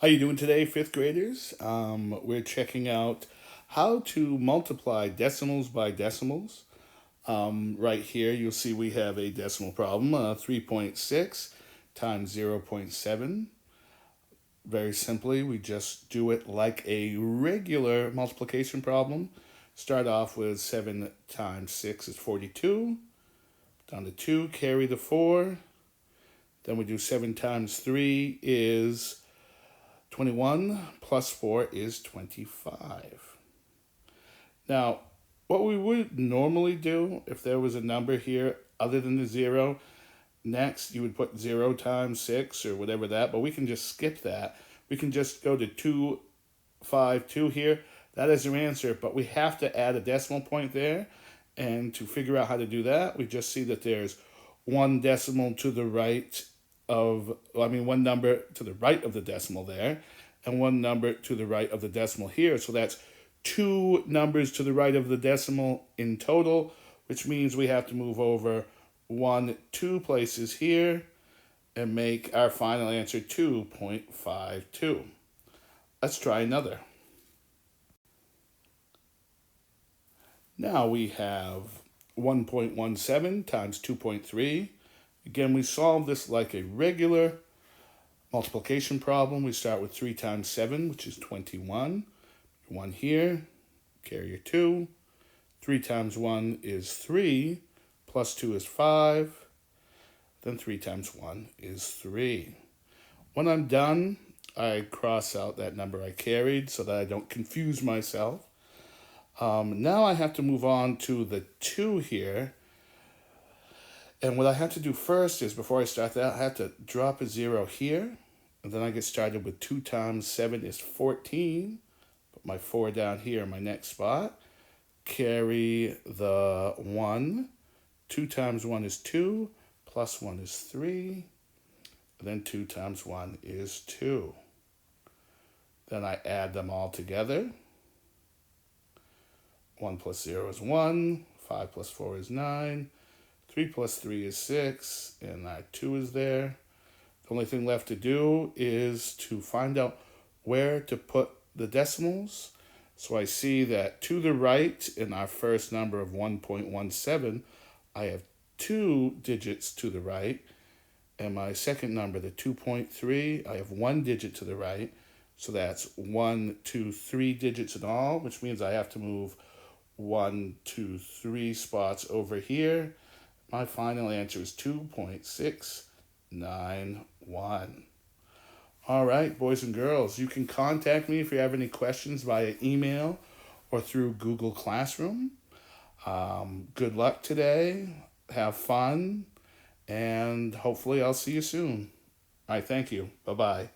How you doing today, fifth graders? We're checking out how to multiply decimals by decimals. Right here, you'll see we have a decimal problem, 3.6 times 0.7. Very simply, we just do it like a regular multiplication problem. Start off with 7 times 6 is 42. Down to 2, carry the 4. Then we do 7 times 3 is 21 plus 4 is 25. Now, what we would normally do if there was a number here other than the 0, next you would put 0 times 6 or whatever that, but we can just skip that. We can just go to 252 here. That is our answer, but we have to add a decimal point there. And to figure out how to do that, we just see that there's one decimal to the right one number to the right of the decimal there, and one number to the right of the decimal here. So that's two numbers to the right of the decimal in total, which means we have to move over 2 places here and make our final answer 2.52. Let's try another. Now we have 1.17 times 2.3. Again, we solve this like a regular multiplication problem. We start with 3 times 7, which is 21. 1 here, carry your 2. 3 times 1 is 3, plus 2 is 5. Then 3 times 1 is 3. When I'm done, I cross out that number I carried so that I don't confuse myself. Now I have to move on to the 2 here. And what I have to do first is, before I start that, I have to drop a 0 here. And then I get started with 2 times 7 is 14. Put my 4 down here in my next spot. Carry the 1. 2 times 1 is 2. Plus 1 is 3. And then 2 times 1 is 2. Then I add them all together. 1 plus 0 is 1. 5 plus 4 is 9. 3 plus 3 is 6, and that 2 is there. The only thing left to do is to find out where to put the decimals. So I see that to the right in our first number of 1.17, I have 2 digits to the right. And my second number, the 2.3, I have 1 digit to the right. So that's 1, 2, 3 digits in all, which means I have to move 1, 2, 3 spots over here. My final answer is 2.691. All right, boys and girls, you can contact me if you have any questions via email or through Google Classroom. Good luck today. Have fun. And hopefully I'll see you soon. All right, thank you. Bye-bye.